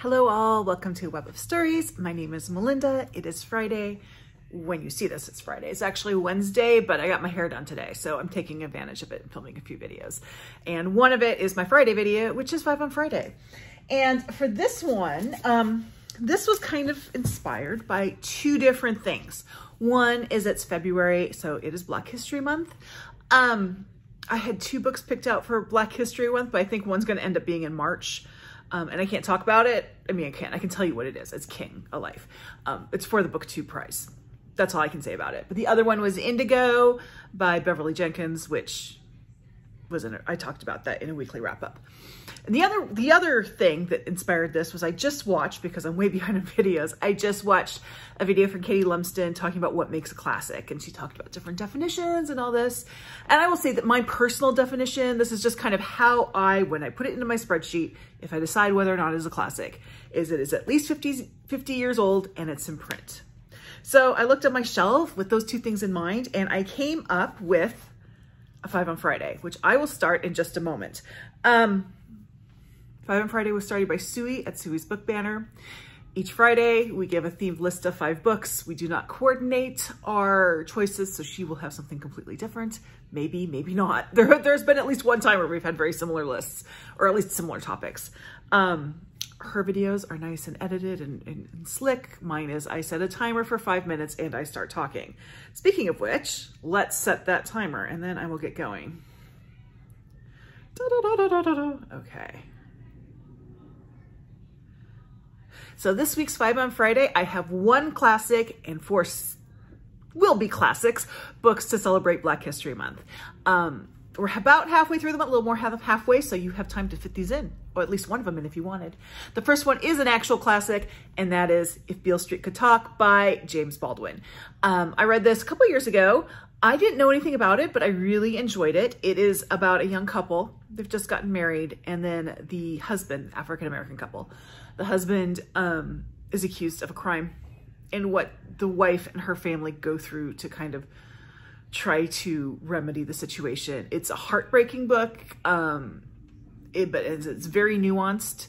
Hello all, welcome to Web of Stories. My name is Melinda. It is Friday. When you see this, it's Friday. It's actually Wednesday, but I got my hair done today, so I'm taking advantage of it and filming a few videos. And one of it is my Friday video, which is 5 on Friday. And for this one, this was kind of inspired by two different things. One is it's February, so it is Black History Month. I had two books picked out for Black History Month, but I think one's going to end up being in March. And I can't talk about it. I mean, I can tell you what it is. It's King, A Life. It's for the booktube prize. That's all I can say about it. But the other one was Indigo by Beverly Jenkins, which was I talked about that in a weekly wrap up. And the other thing that inspired this was I just watched, because I'm way behind on videos, I just watched a video from Katie Lumsden talking about what makes a classic. And she talked about different definitions and all this. And I will say that my personal definition, this is just kind of how when I put it into my spreadsheet, if I decide whether or not it is a classic, is it is at least 50 years old and it's in print. So I looked at my shelf with those two things in mind, and I came up with a 5 on Friday, which I will start in just a moment. 5 on Friday was started by Sui at Sui's Book Banner. Each Friday, we give a themed list of 5 books. We do not coordinate our choices, so she will have something completely different. Maybe, maybe not. There's been at least one time where we've had very similar lists, or at least similar topics. Her videos are nice and edited and slick. Mine is I set a timer for 5 minutes and I start talking. Speaking of which, let's set that timer and then I will get going. Okay. So this week's 5 on Friday, I have 1 classic and 4 will-be classics books to celebrate Black History Month. We're about halfway through them, a little more halfway, so you have time to fit these in, or at least one of them in if you wanted. The first one is an actual classic, and that is If Beale Street Could Talk by James Baldwin. I read this a couple years ago. I didn't know anything about it, but I really enjoyed it. It is about a young couple. They've just gotten married, and then the husband, African-American couple, the husband is accused of a crime, and what the wife and her family go through to kind of try to remedy the situation. It's a heartbreaking book, but it's very nuanced,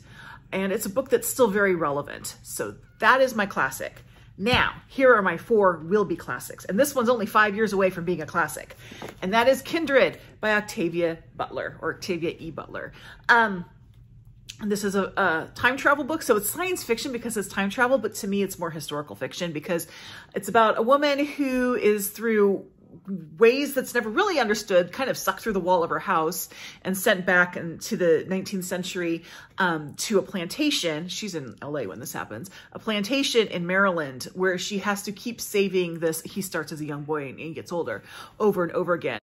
and it's a book that's still very relevant. So that is my classic. Now, here are my 4 will-be classics, and this one's only 5 years away from being a classic, and that is Kindred by Octavia Butler, or Octavia E. Butler. And this is a time travel book, so it's science fiction because it's time travel, but to me it's more historical fiction because it's about a woman who is, through ways that's never really understood, kind of sucked through the wall of her house and sent back into the 19th century to a plantation. She's in LA when this happens. A plantation in Maryland where she has to keep saving this. He starts as a young boy and he gets older over and over again.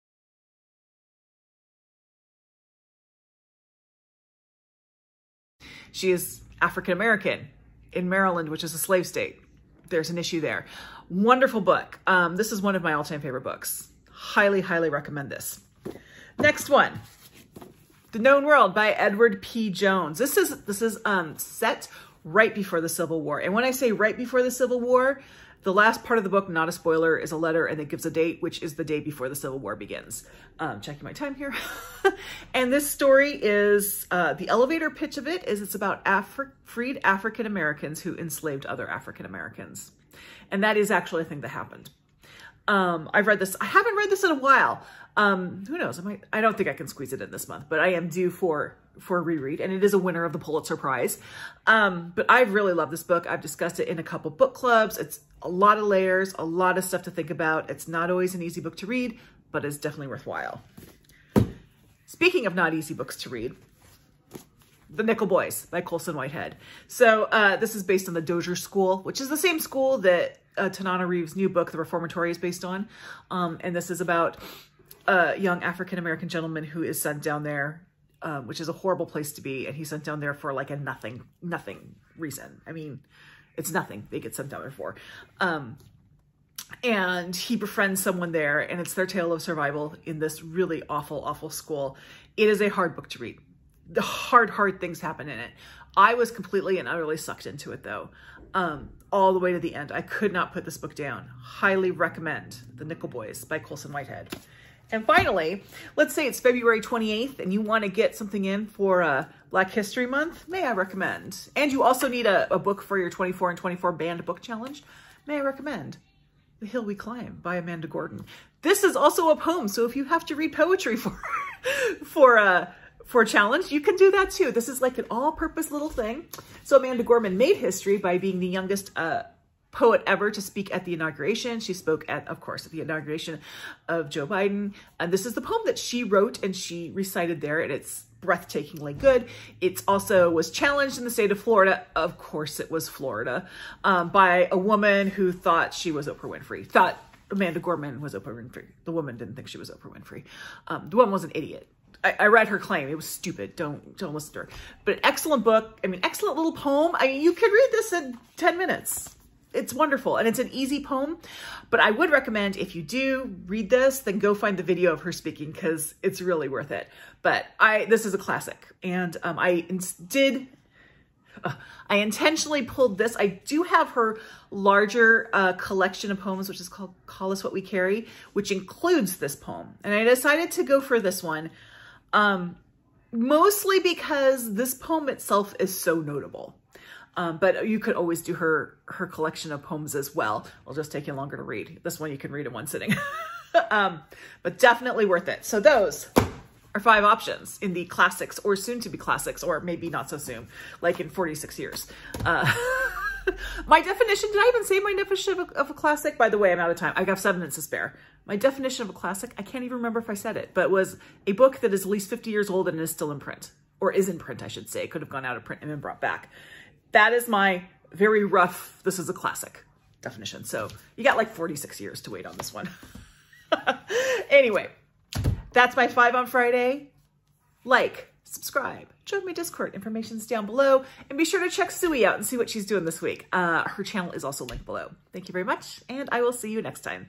She is African-American in Maryland, which is a slave state. There's an issue there. Wonderful book. This is one of my all-time favorite books. Highly, highly recommend this. Next one, The Known World by Edward P. Jones. This is set right before the Civil War. And when I say right before the Civil War, the last part of the book, not a spoiler, is a letter and it gives a date, which is the day before the Civil War begins. Checking my time here. And this story is, the elevator pitch of it is it's about freed African Americans who enslaved other African Americans. And that is actually a thing that happened. I've read this. I haven't read this in a while. Who knows? I don't think I can squeeze it in this month, but I am due for a reread, and it is a winner of the Pulitzer Prize. But I've really loved this book. I've discussed it in a couple book clubs. It's a lot of layers, a lot of stuff to think about. It's not always an easy book to read, but it's definitely worthwhile. Speaking of not easy books to read, The Nickel Boys by Colson Whitehead. So this is based on the Dozier School, which is the same school that Tanana Reeves' new book, The Reformatory, is based on. And this is about a young African-American gentleman who is sent down there, which is a horrible place to be. And he's sent down there for like a nothing reason. I mean, it's nothing they get sent down there for. And he befriends someone there, and it's their tale of survival in this really awful, awful school. It is a hard book to read. The hard things happen in it. I was completely and utterly sucked into it though, all the way to the end. I could not put this book down. Highly recommend The Nickel Boys by Colson Whitehead. And finally, let's say it's February 28th and you want to get something in for Black History Month, may I recommend. And you also need a book for your 24 and 24 banned book challenge, may I recommend The Hill We Climb by Amanda Gordon. This is also a poem, so if you have to read poetry for a challenge, you can do that too. This is like an all-purpose little thing. So Amanda Gorman made history by being the youngest poet ever to speak at the inauguration. She spoke at, of course, at the inauguration of Joe Biden. And this is the poem that she wrote and she recited there, and it's breathtakingly good. It also was challenged in the state of Florida. Of course it was Florida, by a woman who thought she was Oprah Winfrey, thought Amanda Gorman was Oprah Winfrey. The woman didn't think she was Oprah Winfrey. The woman was an idiot. I read her claim. It was stupid. Don't listen to her. But an excellent book. I mean, excellent little poem. I mean, you could read this in 10 minutes. It's wonderful. And it's an easy poem. But I would recommend if you do read this, then go find the video of her speaking because it's really worth it. But this is a classic. And I intentionally pulled this. I do have her larger collection of poems, which is called Call Us What We Carry, which includes this poem. And I decided to go for this one. Mostly because this poem itself is so notable. But you could always do her collection of poems as well. It'll just take you longer to read. This one you can read in one sitting. But definitely worth it. So those are 5 options in the classics or soon to be classics, or maybe not so soon, like in 46 years. My definition, did I even say my definition of a classic? By the way, I'm out of time. I got 7 minutes to spare. My definition of a classic, I can't even remember if I said it, but was a book that is at least 50 years old and is still in print, or is in print, I should say. It could have gone out of print and been brought back. That is my very rough, this is a classic definition. So you got like 46 years to wait on this one. Anyway, that's my 5 on Friday. Like, subscribe, join my Discord, information's down below, and be sure to check Sui out and see what she's doing this week. Her channel is also linked below. Thank you very much, and I will see you next time.